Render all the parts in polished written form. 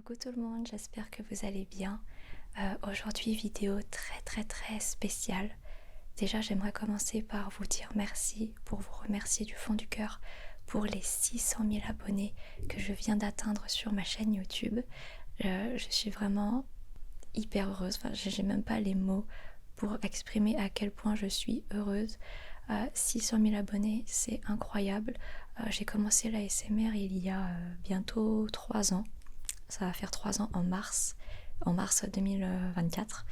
Coucou tout le monde, j'espère que vous allez bien. Aujourd'hui, vidéo très spéciale. Déjà, j'aimerais commencer par vous dire merci, pour vous remercier du fond du cœur pour les 600 000 abonnés que je viens d'atteindre sur ma chaîne YouTube. Je suis vraiment hyper heureuse, enfin, j'ai même pas les mots pour exprimer à quel point je suis heureuse. 600 000 abonnés, c'est incroyable. J'ai commencé l'ASMR il y a bientôt 3 ans. Ça va faire 3 ans en mars 2024.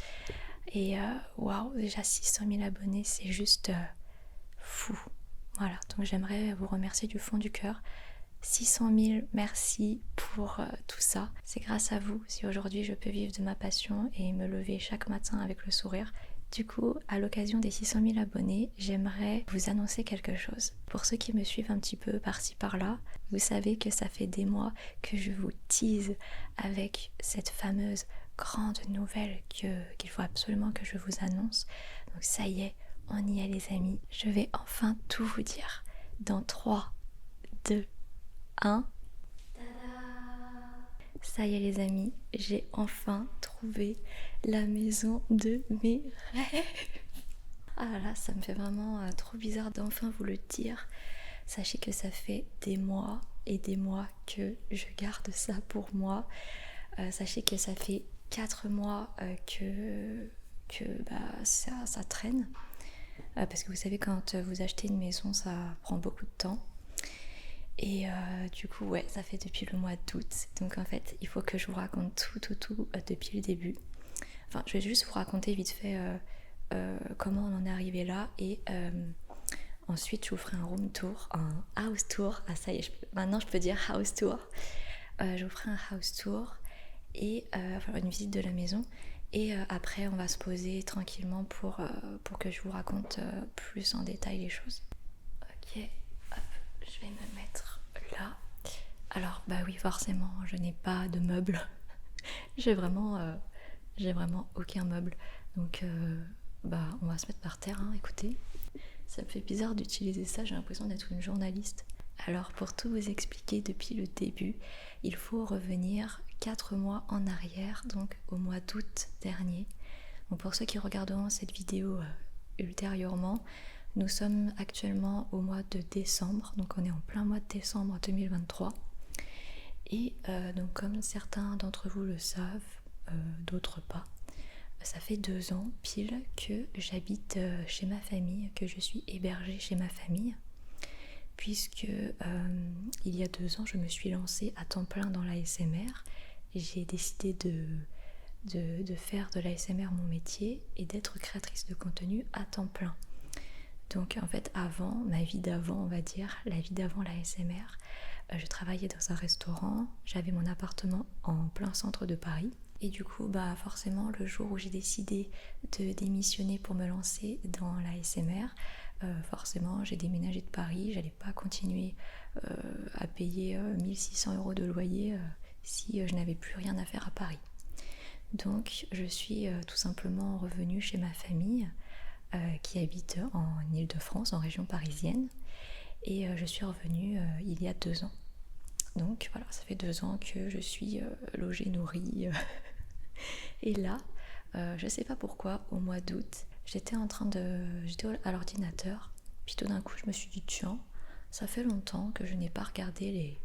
Et waouh, déjà 600 000 abonnés, c'est juste fou. Voilà, donc j'aimerais vous remercier du fond du cœur. 600 000, merci pour tout ça. C'est grâce à vous si aujourd'hui je peux vivre de ma passion et me lever chaque matin avec le sourire. Du coup, à l'occasion des 600 000 abonnés, j'aimerais vous annoncer quelque chose. Pour ceux qui me suivent un petit peu par-ci par-là, vous savez que ça fait des mois que je vous tease avec cette fameuse grande nouvelle qu'il faut absolument que je vous annonce. Donc ça y est, on y est les amis. Je vais enfin tout vous dire. Dans 3, 2, 1. Ça y est les amis, j'ai enfin trouvé la maison de mes rêves. Ah là là, ça me fait vraiment trop bizarre d'enfin vous le dire. Sachez que ça fait des mois et des mois que je garde ça pour moi. Sachez que ça fait 4 mois que ça traîne. Parce que vous savez, quand vous achetez une maison, ça prend beaucoup de temps. Et du coup, ouais, ça fait depuis le mois d'août. Donc en fait, il faut que je vous raconte tout depuis le début. Enfin, je vais juste vous raconter vite fait comment on en est arrivé là. Et ensuite, je vous ferai un room tour, un house tour. Ah ça y est, maintenant je peux dire house tour. Je vous ferai un house tour et enfin, une visite de la maison. Et après, on va se poser tranquillement pour que je vous raconte plus en détail les choses. Ok, hop, je vais me mettre là. Alors, bah oui, forcément, je n'ai pas de meubles. j'ai vraiment aucun meuble. Donc, bah, on va se mettre par terre, hein, écoutez. Ça me fait bizarre d'utiliser ça, j'ai l'impression d'être une journaliste. Alors, pour tout vous expliquer depuis le début, il faut revenir 4 mois en arrière, donc au mois d'août dernier. Donc, pour ceux qui regarderont cette vidéo ultérieurement, nous sommes actuellement au mois de décembre, donc on est en plein mois de décembre 2023. Et donc comme certains d'entre vous le savent, d'autres pas, ça fait 2 ans pile que j'habite chez ma famille, que je suis hébergée chez ma famille, puisque il y a 2 ans je me suis lancée à temps plein dans l'ASMR. J'ai décidé de faire de l'ASMR mon métier et d'être créatrice de contenu à temps plein. Donc en fait avant, ma vie d'avant on va dire, la vie d'avant l'ASMR, je travaillais dans un restaurant, j'avais mon appartement en plein centre de Paris. Et du coup, bah forcément, le jour où j'ai décidé de démissionner pour me lancer dans l'ASMR, forcément, j'ai déménagé de Paris. J'allais pas continuer à payer 1600 € de loyer si je n'avais plus rien à faire à Paris. Donc, je suis tout simplement revenue chez ma famille qui habite en Île-de-France, en région parisienne. Et je suis revenue il y a 2 ans. Donc voilà, ça fait 2 ans que je suis logée, nourrie. Et là, je sais pas pourquoi, au mois d'août, j'étais à l'ordinateur. Puis tout d'un coup, je me suis dit, tiens, ça fait longtemps que je n'ai pas regardé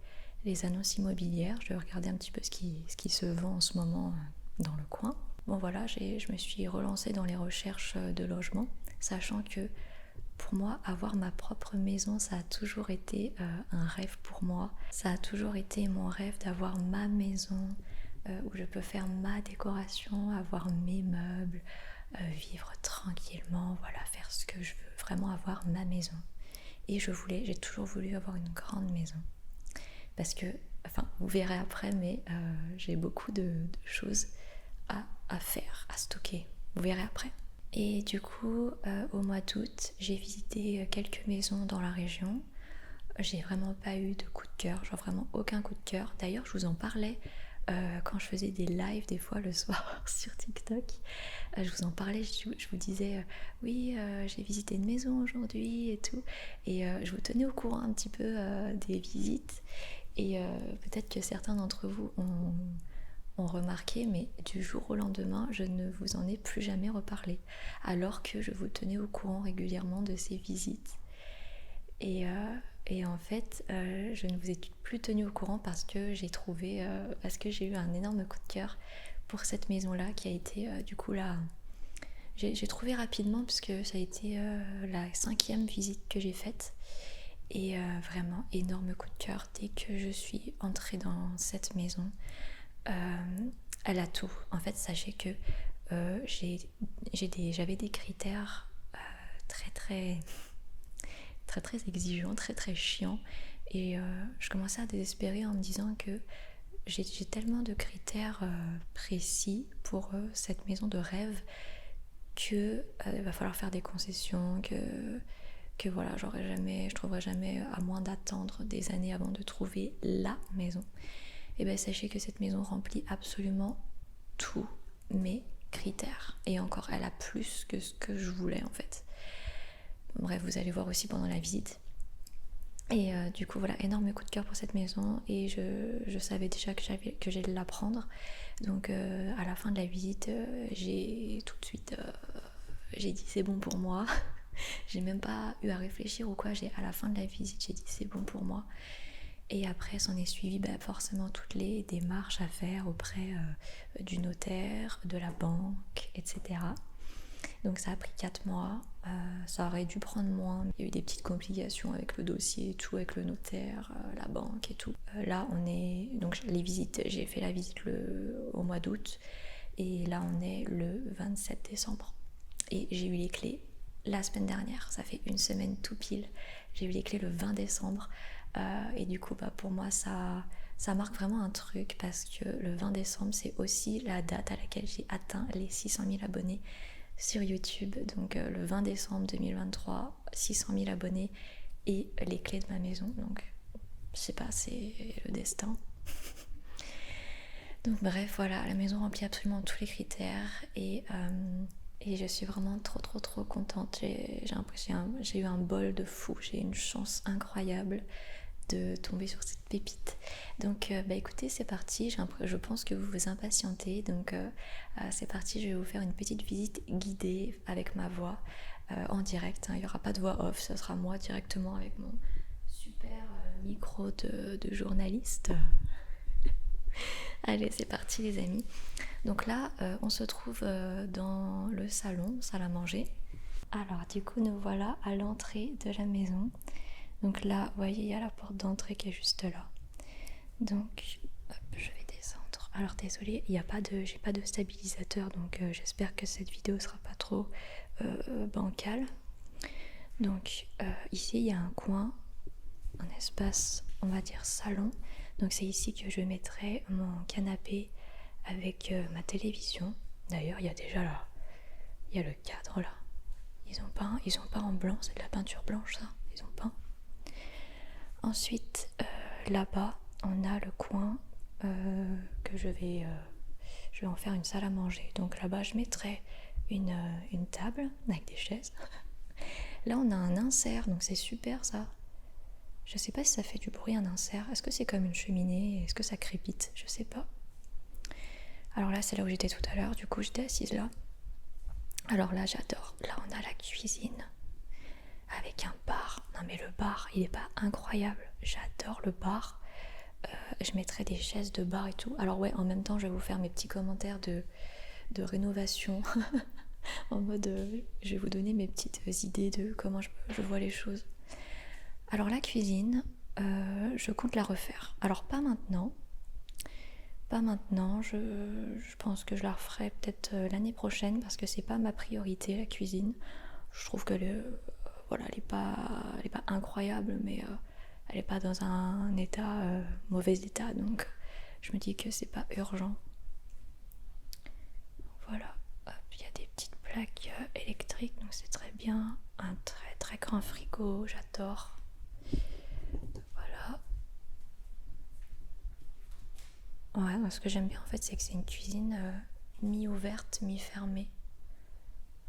les annonces immobilières. Je vais regarder un petit peu ce qui se vend en ce moment dans le coin. Bon voilà, je me suis relancée dans les recherches de logement, sachant que pour moi, avoir ma propre maison, ça a toujours été un rêve pour moi. Ça a toujours été mon rêve d'avoir ma maison où je peux faire ma décoration, avoir mes meubles, vivre tranquillement, voilà, faire ce que je veux, vraiment avoir ma maison. Et j'ai toujours voulu avoir une grande maison. Parce que, enfin, vous verrez après, mais j'ai beaucoup de choses à faire, à stocker. Vous verrez après. Et du coup, au mois d'août, j'ai visité quelques maisons dans la région. J'ai vraiment pas eu de coup de cœur, genre vraiment aucun coup de cœur. D'ailleurs, je vous en parlais quand je faisais des lives des fois le soir sur TikTok. Je vous en parlais, je vous disais oui, j'ai visité une maison aujourd'hui et tout. Et je vous tenais au courant un petit peu des visites. Et peut-être que certains d'entre vous ont remarqué, mais du jour au lendemain, je ne vous en ai plus jamais reparlé, alors que je vous tenais au courant régulièrement de ces visites. Et en fait, je ne vous ai plus tenu au courant parce que parce que j'ai eu un énorme coup de cœur pour cette maison-là qui a été du coup là. J'ai trouvé rapidement puisque ça a été la 5e visite que j'ai faite. Et vraiment énorme coup de cœur dès que je suis entrée dans cette maison. Elle a tout. En fait, sachez que j'avais des critères très très très très exigeants, très très chiants. Et je commençais à désespérer en me disant que j'ai tellement de critères précis pour cette maison de rêve que il va falloir faire des concessions, que voilà, je trouverai jamais, à moins d'attendre des années avant de trouver la maison. Et bien sachez que cette maison remplit absolument tous mes critères. Et encore, elle a plus que ce que je voulais en fait. Bref, vous allez voir aussi pendant la visite. Et du coup, voilà, énorme coup de cœur pour cette maison. Et je savais déjà que j'allais la prendre. Donc à la fin de la visite, j'ai tout de suite j'ai dit c'est bon pour moi. J'ai même pas eu à réfléchir ou quoi. À la fin de la visite, j'ai dit c'est bon pour moi. Et après, s'en est suivi forcément toutes les démarches à faire auprès du notaire, de la banque, etc. Donc ça a pris 4 mois. Ça aurait dû prendre moins. Il y a eu des petites complications avec le dossier et tout, avec le notaire, la banque et tout. Là, on est... Donc les visites, j'ai fait la visite au mois d'août. Et là, on est le 27 décembre. Et j'ai eu les clés la semaine dernière. Ça fait une semaine tout pile. J'ai eu les clés le 20 décembre. Et du coup, pour moi, ça marque vraiment un truc parce que le 20 décembre, c'est aussi la date à laquelle j'ai atteint les 600 000 abonnés sur YouTube. Donc le 20 décembre 2023, 600 000 abonnés et les clés de ma maison. Donc, je sais pas, c'est le destin. Donc bref, voilà, la maison remplit absolument tous les critères et je suis vraiment trop contente. J'ai eu un bol de fou, j'ai eu une chance incroyable de tomber sur cette pépite. Donc écoutez, c'est parti. Je pense que vous vous impatientez. Donc c'est parti, je vais vous faire une petite visite guidée avec ma voix en direct. Il n'y aura pas de voix off, ce sera moi directement avec mon super micro de journaliste. Allez, c'est parti les amis. Donc là, on se trouve dans le salon, salle à manger. Alors du coup, nous voilà à l'entrée de la maison. Donc là, vous voyez, il y a la porte d'entrée qui est juste là. Donc, hop, je vais descendre. Alors désolée, j'ai pas de stabilisateur, donc j'espère que cette vidéo sera pas trop bancale. Donc ici, il y a un coin, un espace, on va dire salon. Donc c'est ici que je mettrai mon canapé avec ma télévision. D'ailleurs, il y a déjà là, il y a le cadre là. Ils ont peint en blanc, c'est de la peinture blanche ça. Ils ont peint. Ensuite, là-bas, on a le coin que je vais en faire une salle à manger. Donc là-bas, je mettrai une table avec des chaises. Là, on a un insert, donc c'est super ça. Je sais pas si ça fait du bruit un insert. Est-ce que c'est comme une cheminée? Est-ce que ça crépite? Je sais pas. Alors là, c'est là où j'étais tout à l'heure. Du coup, j'étais assise là. Alors là, j'adore. Là, on a la cuisine avec un bar. Non mais le bar, il est pas incroyable. J'adore le bar. Je mettrai des chaises de bar et tout. Alors ouais, en même temps, je vais vous faire mes petits commentaires de rénovation. En mode, je vais vous donner mes petites idées de comment je vois les choses. Alors la cuisine, je compte la refaire. Alors pas maintenant. Je pense que je la referai peut-être l'année prochaine parce que c'est pas ma priorité la cuisine. Je trouve que voilà, elle est pas incroyable, mais elle est pas dans un état mauvais état, donc je me dis que c'est pas urgent. Voilà, il y a des petites plaques électriques, donc c'est très bien. Un très très grand frigo, j'adore. Voilà. Ouais, moi, ce que j'aime bien en fait, c'est que c'est une cuisine mi-ouverte, mi-fermée.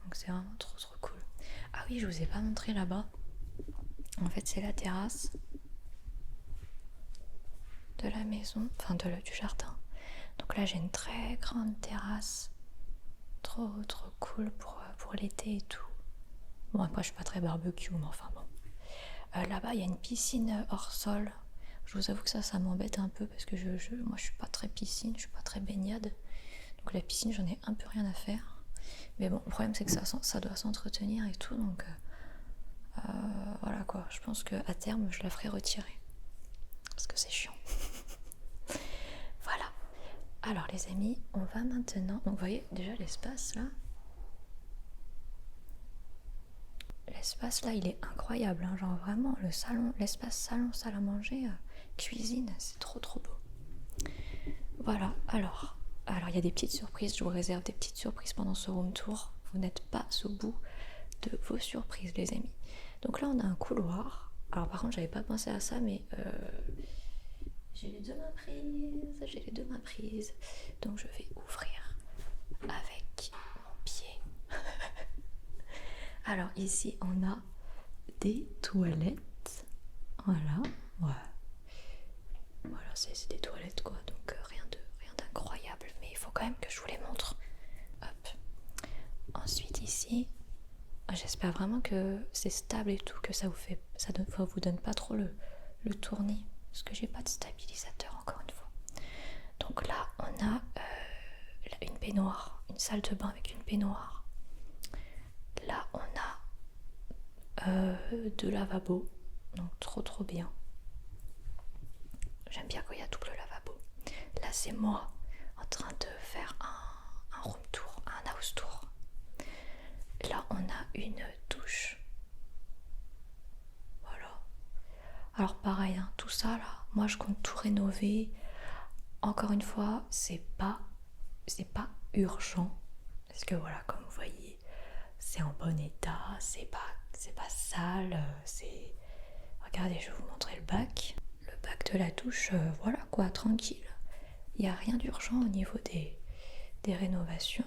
Donc c'est vraiment trop cool. Ah oui, je vous ai pas montré là-bas. En fait, c'est la terrasse de la maison, enfin du jardin. Donc là j'ai une très grande terrasse, trop cool pour l'été et tout. Bon après je suis pas très barbecue, mais enfin bon. Là-bas il y a une piscine hors sol. Je vous avoue que ça m'embête un peu parce que moi je suis pas très piscine, je suis pas très baignade. Donc la piscine j'en ai un peu rien à faire. Mais bon, le problème c'est que ça doit s'entretenir et tout, donc voilà quoi. Je pense qu'à terme je la ferai retirer. Parce que c'est chiant. Voilà. Alors les amis, on va maintenant... Donc vous voyez déjà l'espace là. L'espace là il est incroyable, hein. Genre vraiment le salon, l'espace salon, salle à manger, cuisine, c'est trop beau. Voilà, alors il y a des petites surprises, je vous réserve des petites surprises pendant ce room tour. Vous n'êtes pas au bout de vos surprises les amis. Donc là on a un couloir. Alors par contre j'avais pas pensé à ça, mais j'ai les deux mains prises. Donc je vais ouvrir avec mon pied. Alors ici on a des toilettes. Voilà, ouais. Voilà, c'est des toilettes quoi, donc rien d'incroyable, mais il faut quand même que je vous les montre. Hop. Ensuite ici, j'espère vraiment que c'est stable et tout, que ça vous donne pas trop le tournis, parce que j'ai pas de stabilisateur encore une fois. Donc là on a une baignoire, une salle de bain avec une baignoire. Là on a deux lavabos, donc trop bien. J'aime bien quand il y a double lavabo. Là c'est moi en train de faire un room tour, un house tour. Là on a une douche. Voilà. Alors pareil, hein, tout ça là, moi je compte tout rénover. Encore une fois, c'est pas urgent. Parce que voilà, comme vous voyez, c'est en bon état, c'est pas sale, c'est... Regardez, je vais vous montrer le bac. Le bac de la douche, voilà quoi, tranquille. Il n'y a rien d'urgent au niveau des rénovations.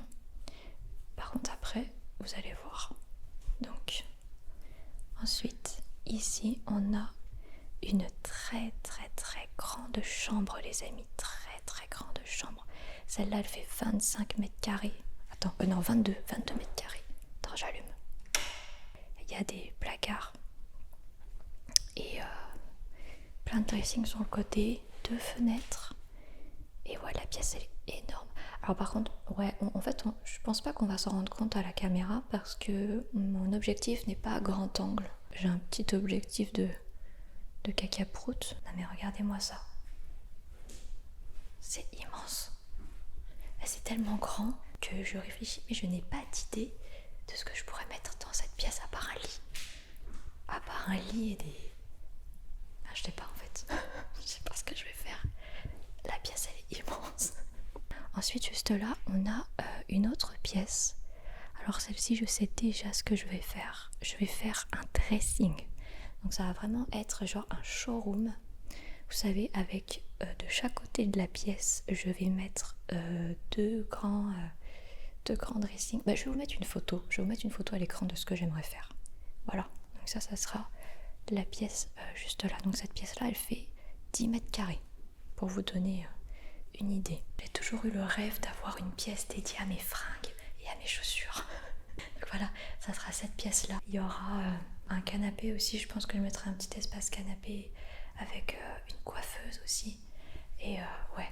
Par contre après, vous allez voir. Donc, ensuite, ici, on a une très grande chambre, les amis. Très grande chambre. Celle-là, elle fait 25 mètres carrés. Attends, non, 22 mètres carrés. Attends, j'allume. Il y a des placards. Et plein de dressing sur le côté. 2 fenêtres. Et ouais, la pièce, elle est énorme. Alors par contre, ouais, en fait, je pense pas qu'on va s'en rendre compte à la caméra parce que mon objectif n'est pas à grand angle. J'ai un petit objectif de caca prout. Non mais regardez-moi ça. C'est immense. C'est tellement grand que je réfléchis, mais je n'ai pas d'idée de ce que je pourrais mettre dans cette pièce à part un lit. À part un lit et des... Ah, je sais pas en fait. Je sais pas ce que je vais faire. La pièce, elle est immense. Ensuite, juste là, on a une autre pièce. Alors celle-ci, je sais déjà ce que je vais faire. Je vais faire un dressing. Donc ça va vraiment être genre un showroom. Vous savez, avec de chaque côté de la pièce, je vais mettre deux grands dressings. Bah, je vais vous mettre une photo. Je vais vous mettre une photo à l'écran de ce que j'aimerais faire. Voilà. Donc ça sera la pièce juste là. Donc cette pièce-là, elle fait 10 mètres carrés. Pour vous donner... une idée. J'ai toujours eu le rêve d'avoir une pièce dédiée à mes fringues et à mes chaussures. Donc voilà, ça sera cette pièce-là. Il y aura un canapé aussi, je pense que je mettrai un petit espace canapé avec une coiffeuse aussi. Et ouais,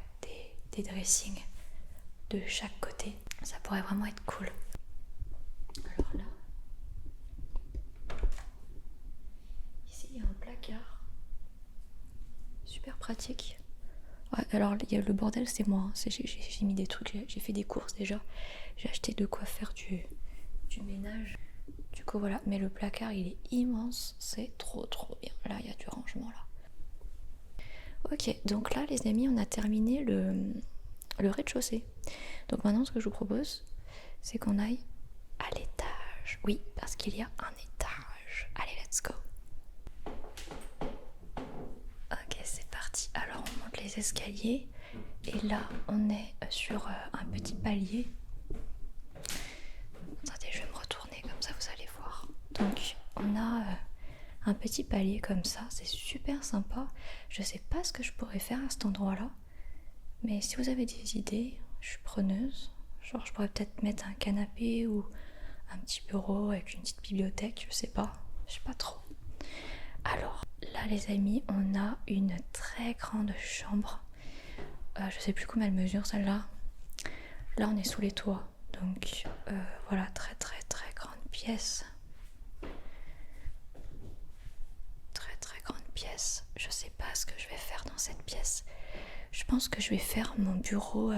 des dressings de chaque côté. Ça pourrait vraiment être cool. Alors là, ici il y a un placard. Super pratique. Ouais, alors le bordel c'est moi, hein. J'ai mis des trucs, j'ai fait des courses déjà, j'ai acheté de quoi faire du ménage. Du coup voilà, mais le placard il est immense, c'est trop bien. Là il y a du rangement là. Ok, donc là les amis on a terminé le rez-de-chaussée. Donc maintenant ce que je vous propose c'est qu'on aille à l'étage. Oui, parce qu'il y a un étage. Allez, let's go. Ok, c'est parti. Alors on monte les escaliers et là on est sur un petit palier. Attendez, je vais me retourner comme ça vous allez voir. Donc on a un petit palier comme ça, c'est super sympa. Je sais pas ce que je pourrais faire à cet endroit-là. Mais si vous avez des idées, je suis preneuse. Genre je pourrais peut-être mettre un canapé ou un petit bureau avec une petite bibliothèque, je sais pas trop. Alors là les amis, on a une très grande chambre. Je sais plus combien elle mesure celle-là. Là on est sous les toits, donc voilà, très très très grande pièce. Très très grande pièce. Je sais pas ce que je vais faire dans cette pièce. Je pense que je vais faire mon bureau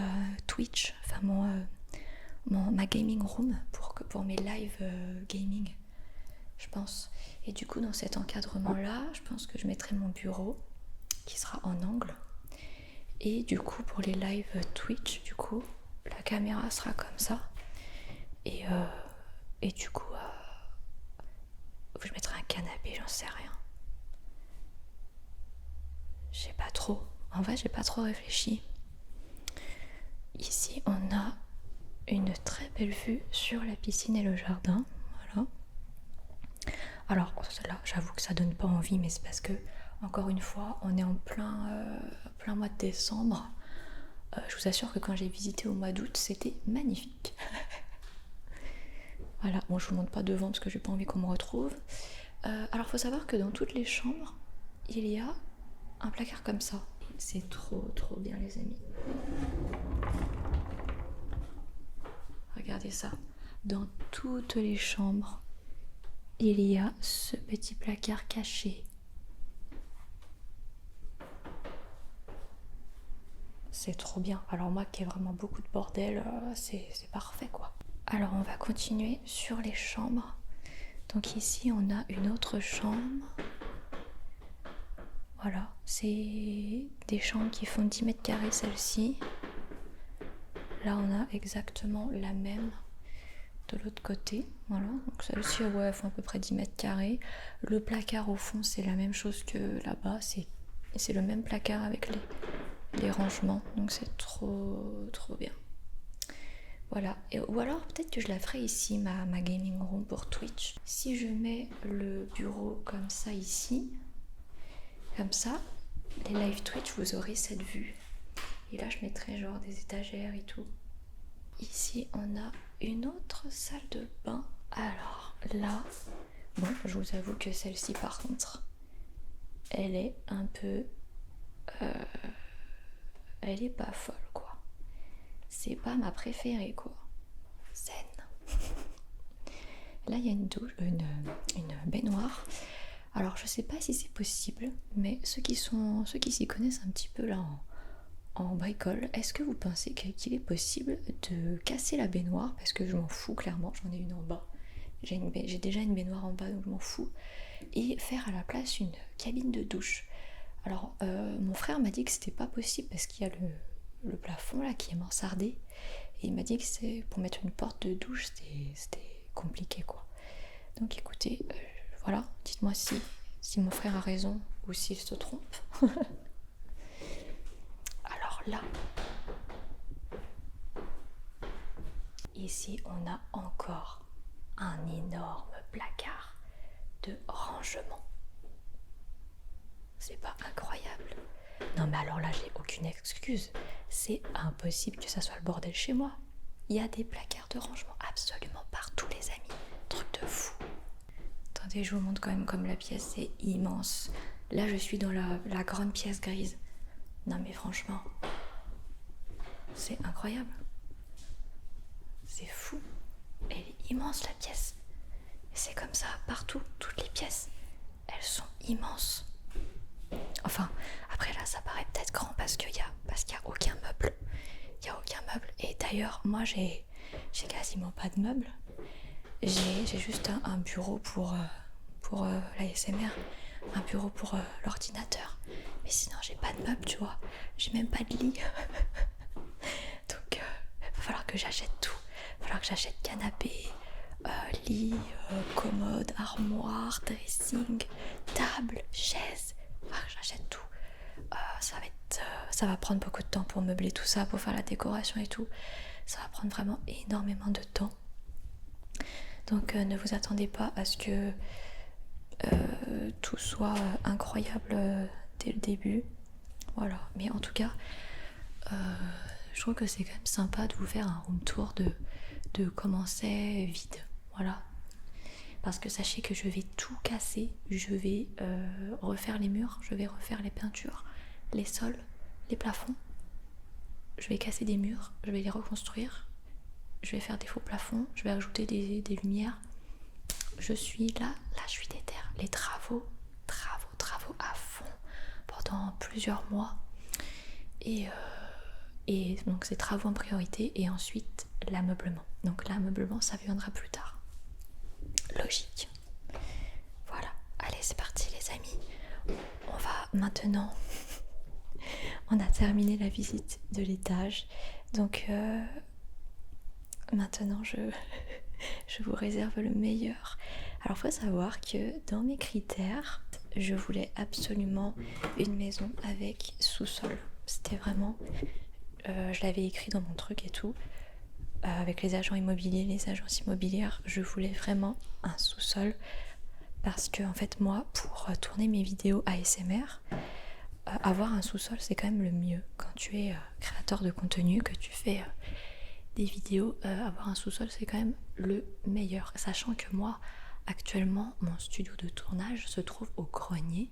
Twitch, enfin ma gaming room pour mes live gaming, je pense. Et du coup dans cet encadrement là, je pense que je mettrai mon bureau qui sera en angle. Et du coup pour les live Twitch, du coup la caméra sera comme ça. Et du coup je mettrai un canapé, j'en sais rien. Je sais pas trop. En vrai j'ai pas trop réfléchi. Ici on a une très belle vue sur la piscine et le jardin. Voilà. Alors là j'avoue que ça donne pas envie, mais c'est parce que encore une fois on est en plein mois de décembre. Je vous assure que quand j'ai visité au mois d'août c'était magnifique. Voilà, bon je vous montre pas devant parce que j'ai pas envie qu'on me retrouve. Alors faut savoir que dans toutes les chambres il y a un placard comme ça. C'est trop bien les amis. Regardez ça. Dans toutes les chambres, il y a ce petit placard caché. C'est trop bien. Alors moi qui ai vraiment beaucoup de bordel, c'est parfait quoi. Alors on va continuer sur les chambres. Donc ici on a une autre chambre. Voilà, c'est des chambres qui font 10 mètres carrés celle-ci. Là on a exactement la même de l'autre côté. Voilà, donc celle-ci ouais, font à peu près 10 mètres carrés. Le placard au fond c'est la même chose que là-bas, c'est le même placard avec les rangements, donc c'est trop bien. Voilà, ou alors peut-être que je la ferai ici, ma gaming room pour Twitch. Si je mets le bureau comme ça ici, comme ça, les live Twitch, vous aurez cette vue. Et là, je mettrai genre des étagères et tout. Ici, on a une autre salle de bain. Alors là, bon, je vous avoue que celle-ci, par contre, elle est un peu... elle est pas folle, quoi. C'est pas ma préférée, quoi. Zen. Là, il y a une douche, une baignoire. Alors, je sais pas si c'est possible, mais ceux qui s'y connaissent un petit peu là en bricole, est-ce que vous pensez qu'il est possible de casser la baignoire? Parce que je m'en fous, clairement, j'en ai une en bas. J'ai déjà une baignoire en bas, donc je m'en fous. Et faire à la place une cabine de douche. Alors, mon frère m'a dit que c'était pas possible parce qu'il y a le plafond là qui est mansardé. Et il m'a dit que c'est pour mettre une porte de douche, c'était compliqué quoi. Donc écoutez, voilà, dites-moi si mon frère a raison ou s'il se trompe. Alors là, ici on a encore un énorme placard de rangement. C'est pas incroyable? Non mais alors là j'ai aucune excuse. C'est impossible que ça soit le bordel chez moi. Il y a des placards de rangement absolument partout les amis. Truc de fou. Attendez, je vous montre quand même comme la pièce est immense. Là je suis dans la grande pièce grise. Non mais franchement, c'est incroyable. C'est fou. Elle est immense la pièce. Et c'est comme ça partout, toutes les pièces. Elles sont immenses. Enfin, après là, ça paraît peut-être grand parce qu'il y a aucun meuble. Il y a aucun meuble. Et d'ailleurs, moi, j'ai quasiment pas de meubles. J'ai juste un bureau pour l'ASMR, un bureau pour l'ordinateur. Mais sinon, j'ai pas de meubles, tu vois. J'ai même pas de lit. Donc, va falloir que j'achète tout. Va falloir que j'achète canapé, lit, commode, armoire, dressing, table, chaise. J'achète tout. Ça va prendre beaucoup de temps pour meubler tout ça, pour faire la décoration et tout. Ça va prendre vraiment énormément de temps. Donc ne vous attendez pas à ce que tout soit incroyable dès le début. Voilà. Mais en tout cas, je trouve que c'est quand même sympa de vous faire un room tour de comment c'est vide. Voilà. Parce que sachez que je vais tout casser. Je vais refaire les murs, je vais refaire les peintures, les sols, les plafonds. Je vais casser des murs, je vais les reconstruire. Je vais faire des faux plafonds, je vais ajouter des lumières. Je suis là, je suis déter. Les travaux à fond pendant plusieurs mois. Et donc ces travaux en priorité et ensuite l'ameublement. Donc l'ameublement ça viendra plus tard. Logique. Voilà, allez c'est parti les amis. On va maintenant... On a terminé la visite de l'étage. Donc maintenant je vous réserve le meilleur. Alors faut savoir que dans mes critères, je voulais absolument une maison avec sous-sol. C'était vraiment... je l'avais écrit dans mon truc et tout. Avec les agents immobiliers, les agences immobilières, je voulais vraiment un sous-sol. Parce que en fait moi, pour tourner mes vidéos ASMR, avoir un sous-sol c'est quand même le mieux. Quand tu es créateur de contenu, que tu fais des vidéos, avoir un sous-sol c'est quand même le meilleur. Sachant que moi, actuellement, mon studio de tournage se trouve au grenier.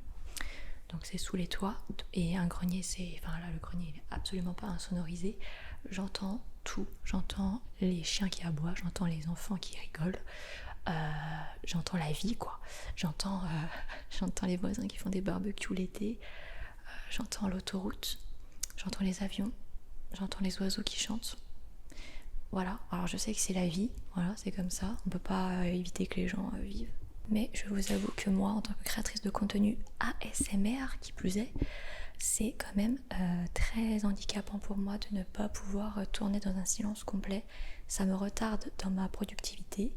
Donc c'est sous les toits. Et un grenier c'est... Enfin là le grenier il est absolument pas insonorisé. J'entends tout. J'entends les chiens qui aboient, j'entends les enfants qui rigolent. J'entends la vie quoi. J'entends les voisins qui font des barbecues l'été. J'entends l'autoroute. J'entends les avions. J'entends les oiseaux qui chantent. Voilà, alors je sais que c'est la vie, voilà, c'est comme ça, on peut pas éviter que les gens vivent. Mais je vous avoue que moi, en tant que créatrice de contenu ASMR, qui plus est, c'est quand même très handicapant pour moi de ne pas pouvoir tourner dans un silence complet. Ça me retarde dans ma productivité.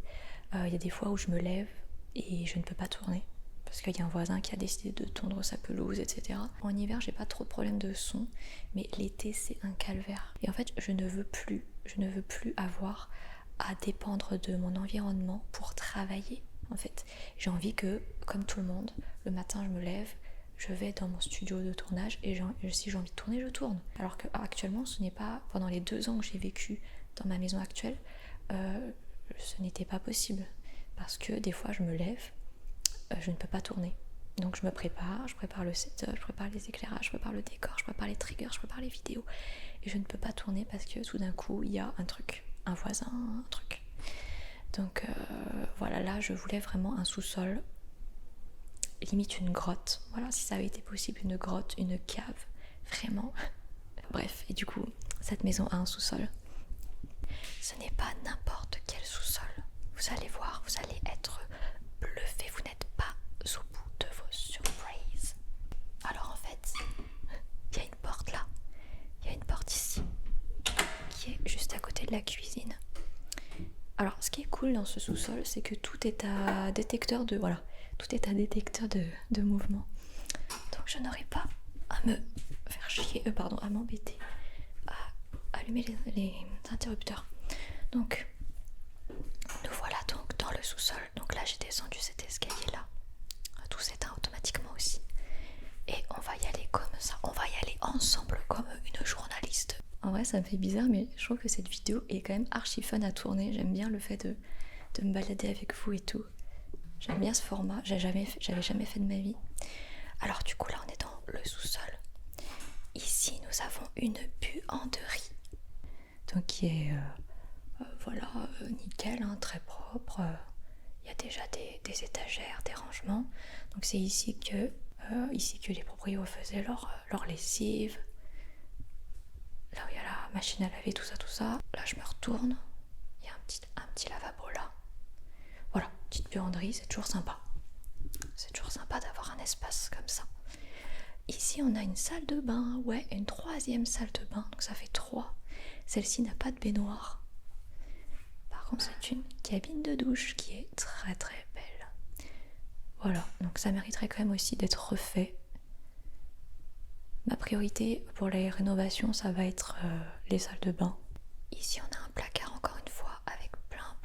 Il y a des fois où je me lève et je ne peux pas tourner. Parce qu'il y a un voisin qui a décidé de tondre sa pelouse, etc. En hiver, j'ai pas trop de problème de son, mais l'été, c'est un calvaire. Et en fait, je ne veux plus avoir à dépendre de mon environnement pour travailler. En fait, j'ai envie que, comme tout le monde, le matin, je me lève, je vais dans mon studio de tournage et si j'ai envie de tourner, je tourne. Alors qu'actuellement, ce n'est pas, pendant les 2 ans que j'ai vécu dans ma maison actuelle, ce n'était pas possible. Parce que des fois, je me lève, je ne peux pas tourner. Donc je me prépare, je prépare le setup, je prépare les éclairages, je prépare le décor, je prépare les triggers, je prépare les vidéos. Et je ne peux pas tourner parce que tout d'un coup, il y a un truc, un voisin, un truc. Donc voilà, là, je voulais vraiment un sous-sol, limite une grotte. Voilà, si ça avait été possible, une grotte, une cave, vraiment. Bref, et du coup, cette maison a un sous-sol. Ce n'est pas n'importe quel sous-sol. Vous allez voir, vous allez être bluffé, vous n'êtes pas au bout de vos surprises. Alors en fait, il y a une porte là, il y a une porte ici, qui est juste à côté de la cuisine. Alors ce qui est cool dans ce sous-sol, c'est que tout est à détecteur de... Voilà, tout est à détecteur de mouvement. Donc je n'aurai pas à me faire chier, à m'embêter, à allumer les interrupteurs. Donc, nous voilà donc dans le sous-sol. Donc là, j'ai descendu cet escalier-là. Tout s'éteint automatiquement aussi. Et on va y aller comme ça. On va y aller ensemble comme une journaliste. En vrai, ça me fait bizarre, mais je trouve que cette vidéo est quand même archi fun à tourner. J'aime bien le fait de me balader avec vous et tout. J'aime bien ce format. J'avais jamais fait de ma vie. Alors du coup, là, on est dans le sous-sol. Ici, nous avons une buanderie. Donc qui est... voilà, nickel, hein, très propre. Il y a déjà des étagères, des rangements. Donc c'est ici que les propriétaires faisaient leur lessive. Là où il y a la machine à laver, tout ça. Là je me retourne, il y a un petit lavabo là. Voilà, petite buanderie, c'est toujours sympa. C'est toujours sympa d'avoir un espace comme ça. Ici on a une salle de bain, ouais, une 3e salle de bain, donc ça fait 3. Celle-ci n'a pas de baignoire. Par contre, c'est une cabine de douche qui est très très belle. Voilà, donc ça mériterait quand même aussi d'être refait. Ma priorité pour les rénovations, ça va être les salles de bain. Ici, on a un placard encore une fois avec plein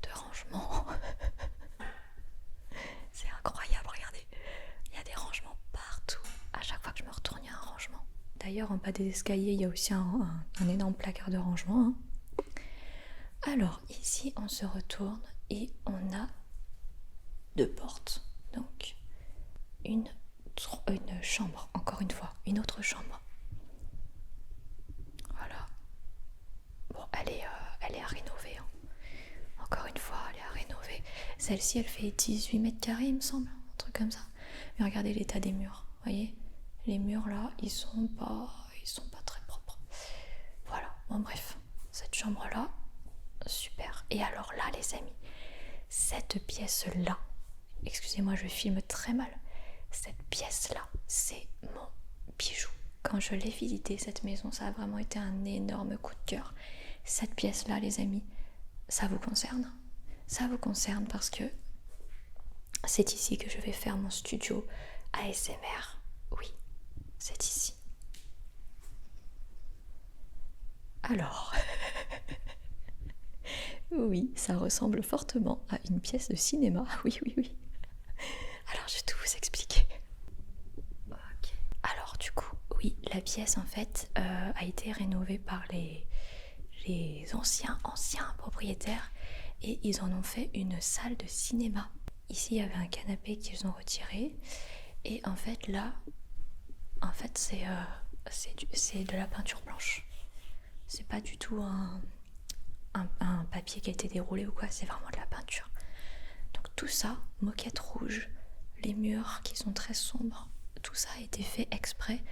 de rangements. C'est incroyable, regardez. Il y a des rangements partout. À chaque fois que je me retourne, il y a un rangement. D'ailleurs, en bas des escaliers, il y a aussi un énorme placard de rangement. Hein. Alors, ici, on se retourne et on a 2 portes. Donc, une chambre, encore une fois, une autre chambre. Voilà. Bon, elle est à rénover. Hein. Encore une fois, elle est à rénover. Celle-ci, elle fait 18 mètres carrés, il me semble, un truc comme ça. Mais regardez l'état des murs, vous voyez? Les murs là, ils sont pas très propres. Voilà, bon bref, cette chambre là, super. Et alors là, les amis, cette pièce là, excusez-moi, je filme très mal. Cette pièce là, c'est mon bijou. Quand je l'ai visitée, cette maison, ça a vraiment été un énorme coup de cœur. Cette pièce là, les amis, ça vous concerne? Ça vous concerne parce que c'est ici que je vais faire mon studio ASMR. Oui, c'est ici. Alors, oui, ça ressemble fortement à une pièce de cinéma. Oui, oui, oui. Alors, je vais tout vous expliquer. Ok. Alors, du coup, oui, la pièce, en fait, a été rénovée par les anciens propriétaires et ils en ont fait une salle de cinéma. Ici, il y avait un canapé qu'ils ont retiré et en fait, là, c'est de la peinture blanche. C'est pas du tout un papier qui a été déroulé ou quoi, c'est vraiment de la peinture. Donc tout ça, moquette rouge, les murs qui sont très sombres, tout ça a été fait exprès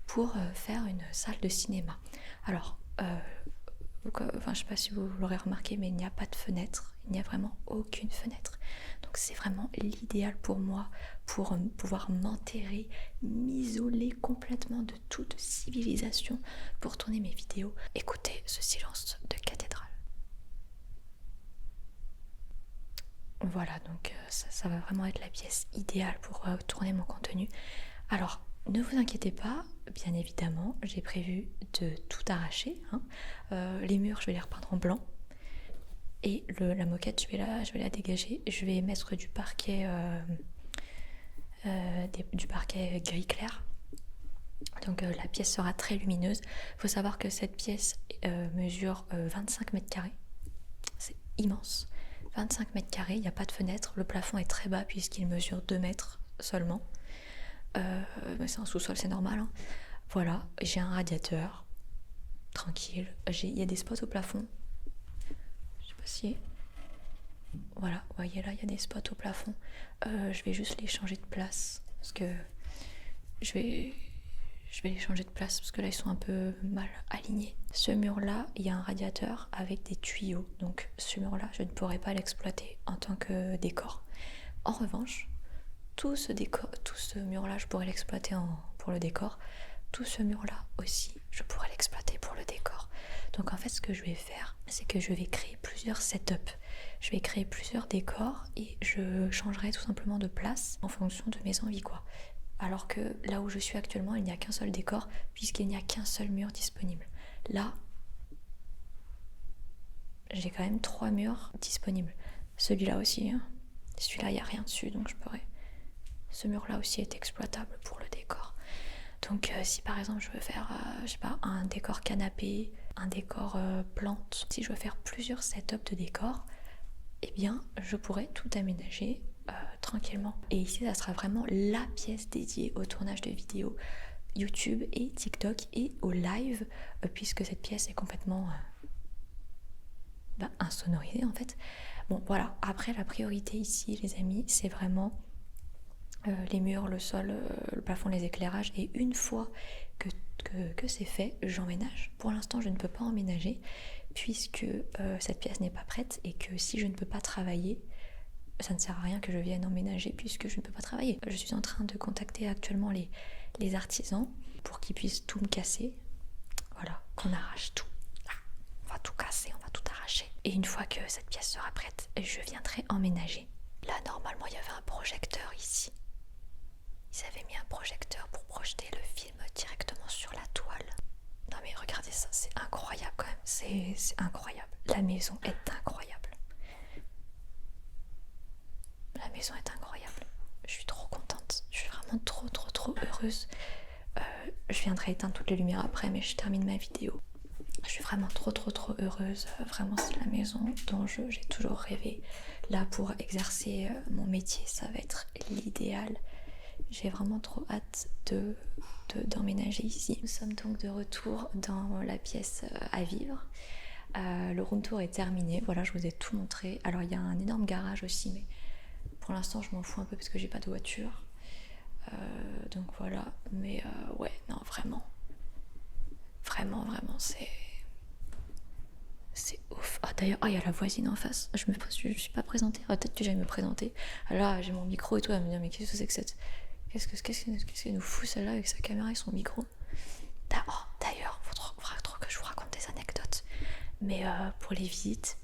pour faire une salle de cinéma. Alors, je sais pas si vous l'aurez remarqué, mais il n'y a pas de fenêtre, il n'y a vraiment aucune fenêtre. Donc c'est vraiment l'idéal pour moi pour pouvoir m'enterrer, m'isoler complètement de toute civilisation pour tourner mes vidéos. Écoutez ce silence de cathédrale. Voilà, donc ça va vraiment être la pièce idéale pour tourner mon contenu. Alors, ne vous inquiétez pas, bien évidemment, j'ai prévu de tout arracher. Hein. Les murs, je vais les repeindre en blanc. Et la moquette, je vais la dégager. Je vais mettre du parquet gris clair. Donc la pièce sera très lumineuse. Il faut savoir que cette pièce mesure 25 mètres carrés. C'est immense. 25 mètres carrés, il n'y a pas de fenêtre. Le plafond est très bas puisqu'il mesure 2 mètres seulement. C'est un sous-sol, c'est normal. Hein. Voilà, j'ai un radiateur. Tranquille. Il y a des spots au plafond. Je sais pas si... Voilà, vous voyez là, il y a des spots au plafond. Je vais juste les changer de place. Parce que je vais les changer de place parce que là ils sont un peu mal alignés. Ce mur là, il y a un radiateur avec des tuyaux, donc ce mur là je ne pourrais pas l'exploiter en tant que décor. En revanche, tout ce mur là je pourrais l'exploiter pour le décor. Tout ce mur là aussi je pourrais l'exploiter pour le décor. Donc en fait ce que je vais faire, c'est que je vais créer plusieurs setups. Je vais créer plusieurs décors et je changerai tout simplement de place en fonction de mes envies quoi. Alors que là où je suis actuellement, il n'y a qu'un seul décor puisqu'il n'y a qu'un seul mur disponible. Là, j'ai quand même 3 murs disponibles. Celui-là aussi, hein. Celui-là, il n'y a rien dessus, donc je pourrais... Ce mur-là aussi est exploitable pour le décor. Donc si par exemple je veux faire, je sais pas, un décor canapé, un décor plante, si je veux faire plusieurs setups de décor, eh bien je pourrais tout aménager tranquillement. Et ici, ça sera vraiment la pièce dédiée au tournage de vidéos YouTube et TikTok et au live, puisque cette pièce est complètement insonorisée en fait. Bon, voilà. Après, la priorité ici, les amis, c'est vraiment les murs, le sol, le plafond, les éclairages. Et une fois que c'est fait, j'emménage. Pour l'instant, je ne peux pas emménager puisque cette pièce n'est pas prête et que si je ne peux pas travailler, ça ne sert à rien que je vienne emménager puisque je ne peux pas travailler. Je suis en train de contacter actuellement les artisans pour qu'ils puissent tout me casser. Voilà, qu'on arrache tout. Là, on va tout casser, on va tout arracher. Et une fois que cette pièce sera prête, je viendrai emménager. Là, normalement, il y avait un projecteur ici. Ils avaient mis un projecteur pour projeter le film directement sur la toile. Non mais regardez ça, c'est incroyable quand même. C'est incroyable. La maison est incroyable. La maison est incroyable. Je suis trop contente. Je suis vraiment trop heureuse. je viendrai éteindre toutes les lumières après, mais je termine ma vidéo. Je suis vraiment trop heureuse. Vraiment, c'est la maison dont j'ai toujours rêvé. Là, pour exercer mon métier, ça va être l'idéal. J'ai vraiment trop hâte d'emménager ici. Nous sommes donc de retour dans la pièce à vivre. Le room tour est terminé. Voilà, je vous ai tout montré. Alors, il y a un énorme garage aussi, mais pour l'instant, je m'en fous un peu parce que j'ai pas de voiture. Donc voilà. Mais ouais, non, vraiment, c'est ouf. Ah d'ailleurs, il y a la voisine en face. Je suis pas présentée. Peut-être que j'aille me présenter. Là, j'ai mon micro et tout. Elle va me dire, mais qu'est-ce que c'est que cette... Qu'est-ce qu'elle nous fout celle-là avec sa caméra et son micro? D'ailleurs, faudra trop que je vous raconte des anecdotes. Mais pour les visites...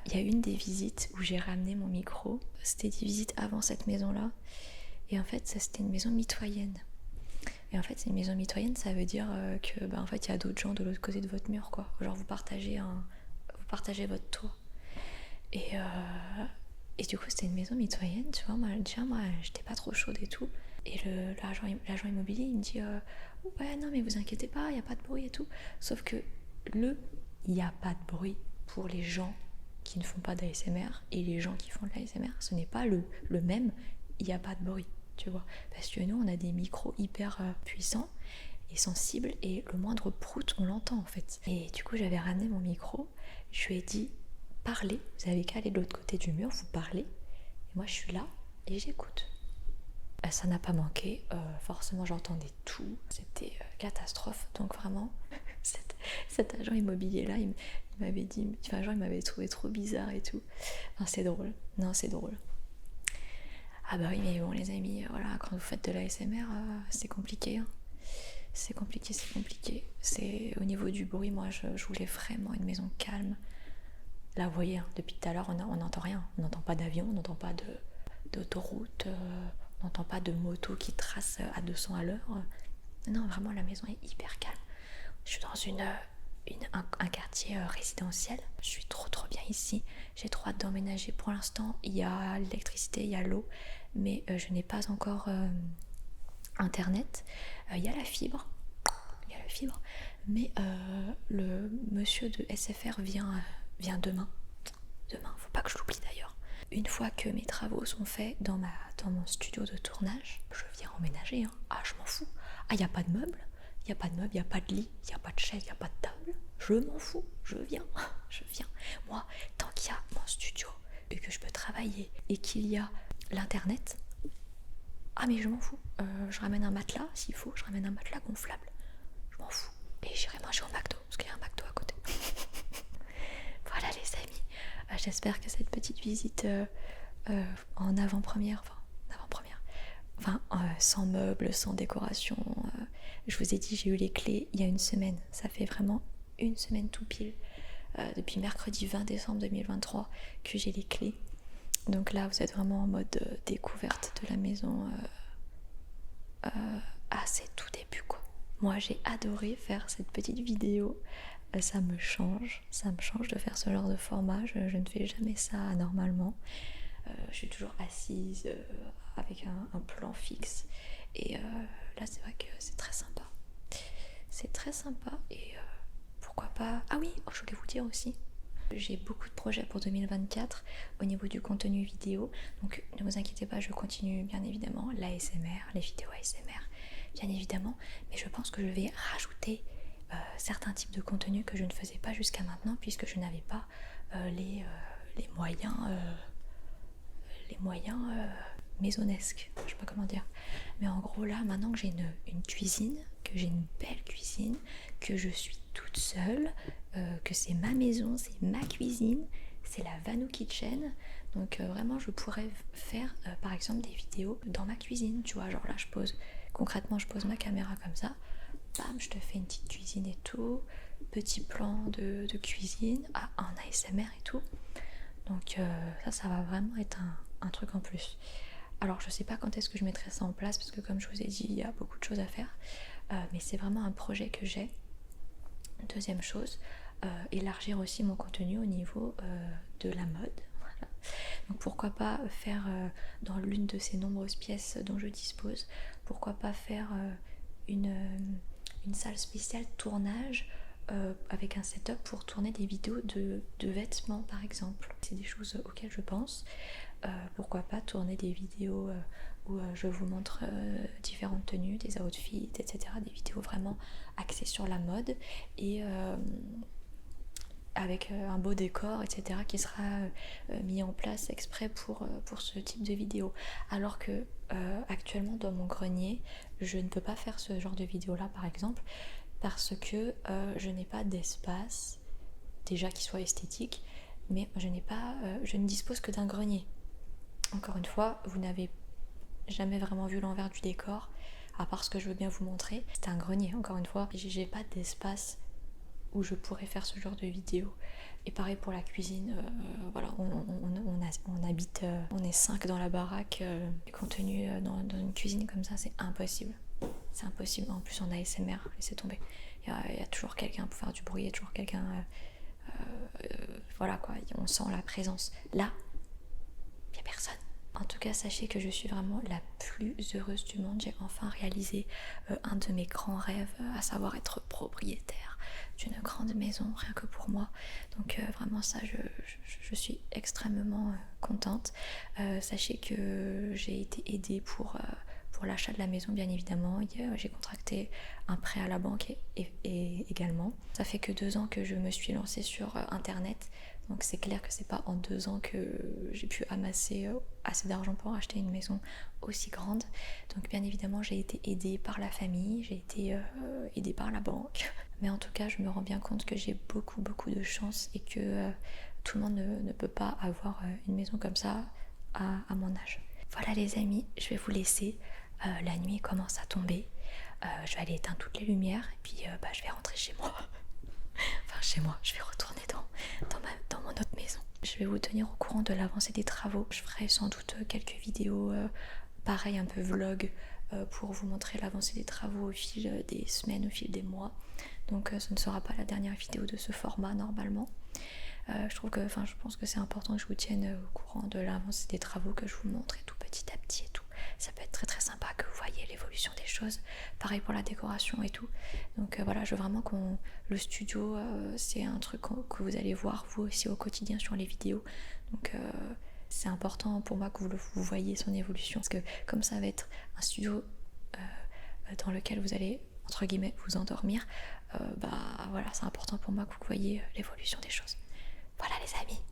il y a une des visites où j'ai ramené mon micro. C'était des visites avant cette maison-là. Et en fait, ça c'était une maison mitoyenne. Et en fait, c'est une maison mitoyenne, ça veut dire que en fait, il y a d'autres gens de l'autre côté de votre mur, quoi. Genre, vous partagez votre toit. Et du coup, c'était une maison mitoyenne, tu vois. Moi, j'étais pas trop chaude et tout. Et l'agent immobilier, il me dit ouais, non, mais vous inquiétez pas, il n'y a pas de bruit et tout. Sauf que il n'y a pas de bruit pour les gens qui ne font pas d'ASMR et les gens qui font de l'ASMR, ce n'est pas le même, il n'y a pas de bruit. Tu vois, parce que nous on a des micros hyper puissants et sensibles et le moindre prout on l'entend en fait. Et du coup j'avais ramené mon micro, je lui ai dit parlez, vous avez qu'à aller de l'autre côté du mur, vous parlez et moi je suis là et j'écoute. Ça n'a pas manqué, forcément j'entendais tout, c'était catastrophe. Donc vraiment cet agent immobilier là il m'avait dit, enfin genre il m'avait trouvé trop bizarre et tout. C'est drôle, c'est drôle. Ah bah oui, mais bon les amis, voilà, quand vous faites de l'ASMR, c'est compliqué. Hein. C'est compliqué. C'est au niveau du bruit, moi je voulais vraiment une maison calme. Là vous voyez, hein, depuis tout à l'heure on n'entend rien. On n'entend pas d'avion, on n'entend pas d'autoroute, on n'entend pas de moto qui trace à 200 à l'heure. Non, vraiment la maison est hyper calme. Je suis dans un quartier résidentiel. Je suis trop bien ici. J'ai trop hâte d'emménager. Pour l'instant, il y a l'électricité, il y a l'eau, mais je n'ai pas encore internet. Il y a la fibre, mais le monsieur de SFR vient demain. Faut pas que je l'oublie d'ailleurs. Une fois que mes travaux sont faits dans mon studio de tournage, je viens emménager. Hein. Ah, je m'en fous. Ah, il n'y a pas de meubles. Il n'y a pas de meubles, il n'y a pas de lit, il n'y a pas de chaise, il n'y a pas de table. Je m'en fous, je viens. Moi, tant qu'il y a mon studio et que je peux travailler et qu'il y a l'internet, ah mais je m'en fous. Je ramène un matelas, s'il faut, je ramène un matelas gonflable. Je m'en fous. Et j'irai manger au McDo, parce qu'il y a un McDo à côté. Voilà les amis. J'espère que cette petite visite en avant-première, sans meubles, sans décoration. Je vous ai dit, j'ai eu les clés il y a une semaine. Ça fait vraiment une semaine tout pile. Depuis mercredi 20 décembre 2023 que j'ai les clés. Donc là, vous êtes vraiment en mode découverte de la maison. C'est tout début quoi. Moi, j'ai adoré faire cette petite vidéo. Ça me change de faire ce genre de format. Je ne fais jamais ça normalement. Je suis toujours assise avec un plan fixe et là c'est vrai que c'est très sympa et pourquoi pas. Ah oui, je voulais vous dire aussi, j'ai beaucoup de projets pour 2024 au niveau du contenu vidéo, donc ne vous inquiétez pas, je continue bien évidemment l'ASMR, les vidéos ASMR bien évidemment, mais je pense que je vais rajouter certains types de contenus que je ne faisais pas jusqu'à maintenant puisque je n'avais pas les moyens maisonnesques, je sais pas comment dire, mais en gros là maintenant que j'ai une cuisine, que j'ai une belle cuisine, que je suis toute seule, que c'est ma maison, c'est ma cuisine, c'est la Vanou Kitchen, donc vraiment je pourrais faire par exemple des vidéos dans ma cuisine, tu vois, genre là je pose ma caméra comme ça, bam, je te fais une petite cuisine et tout, petit plan de cuisine, en ASMR et tout. Donc ça va vraiment être un truc en plus. Alors je sais pas quand est-ce que je mettrai ça en place parce que comme je vous ai dit, il y a beaucoup de choses à faire. Mais c'est vraiment un projet que j'ai. Deuxième chose, élargir aussi mon contenu au niveau de la mode. Voilà. Donc pourquoi pas faire dans l'une de ces nombreuses pièces dont je dispose, pourquoi pas faire une salle spéciale tournage avec un setup pour tourner des vidéos de vêtements par exemple. C'est des choses auxquelles je pense. Pourquoi pas tourner des vidéos où je vous montre différentes tenues, des outfits, etc. Des vidéos vraiment axées sur la mode et avec un beau décor, etc. qui sera mis en place exprès pour ce type de vidéo. Alors que actuellement dans mon grenier, je ne peux pas faire ce genre de vidéo là par exemple parce que je n'ai pas d'espace déjà qui soit esthétique, mais je ne dispose que d'un grenier. Encore une fois, vous n'avez jamais vraiment vu l'envers du décor, à part ce que je veux bien vous montrer. C'est un grenier, encore une fois. J'ai pas d'espace où je pourrais faire ce genre de vidéo. Et pareil pour la cuisine, voilà, on habite, on est 5 dans la baraque. Compte tenu dans une cuisine comme ça, c'est impossible. C'est impossible. En plus, en ASMR, laissez tomber. Il y a toujours quelqu'un pour faire du bruit, il y a toujours quelqu'un. Voilà quoi, on sent la présence. Là, il n'y a personne. En tout cas, sachez que je suis vraiment la plus heureuse du monde. J'ai enfin réalisé un de mes grands rêves, à savoir être propriétaire d'une grande maison, rien que pour moi. Donc vraiment ça, je suis extrêmement contente. Sachez que j'ai été aidée pour l'achat de la maison, bien évidemment. J'ai contracté un prêt à la banque et également. Ça fait que 2 ans que je me suis lancée sur Internet. Donc c'est clair que c'est pas en 2 ans que j'ai pu amasser assez d'argent pour acheter une maison aussi grande. Donc bien évidemment j'ai été aidée par la famille, j'ai été aidée par la banque. Mais en tout cas je me rends bien compte que j'ai beaucoup de chance et que tout le monde ne peut pas avoir une maison comme ça à mon âge. Voilà les amis, je vais vous laisser. La nuit commence à tomber. Je vais aller éteindre toutes les lumières et puis je vais rentrer chez moi. Enfin chez moi, je vais retourner dans mon autre maison. Je vais vous tenir au courant de l'avancée des travaux. Je ferai sans doute quelques vidéos pareil un peu vlog pour vous montrer l'avancée des travaux au fil des semaines, au fil des mois. Donc ce ne sera pas la dernière vidéo de ce format normalement. Je pense que c'est important que je vous tienne au courant de l'avancée des travaux, que je vous montre et tout petit à petit et tout. Ça peut être très très sympa que vous voyez l'évolution des choses. Pareil pour la décoration et tout. Donc voilà, je veux vraiment le studio, c'est un truc que vous allez voir vous aussi au quotidien sur les vidéos. Donc c'est important pour moi que vous voyez son évolution. Parce que comme ça va être un studio dans lequel vous allez entre guillemets vous endormir, voilà, c'est important pour moi que vous voyez l'évolution des choses. Voilà les amis,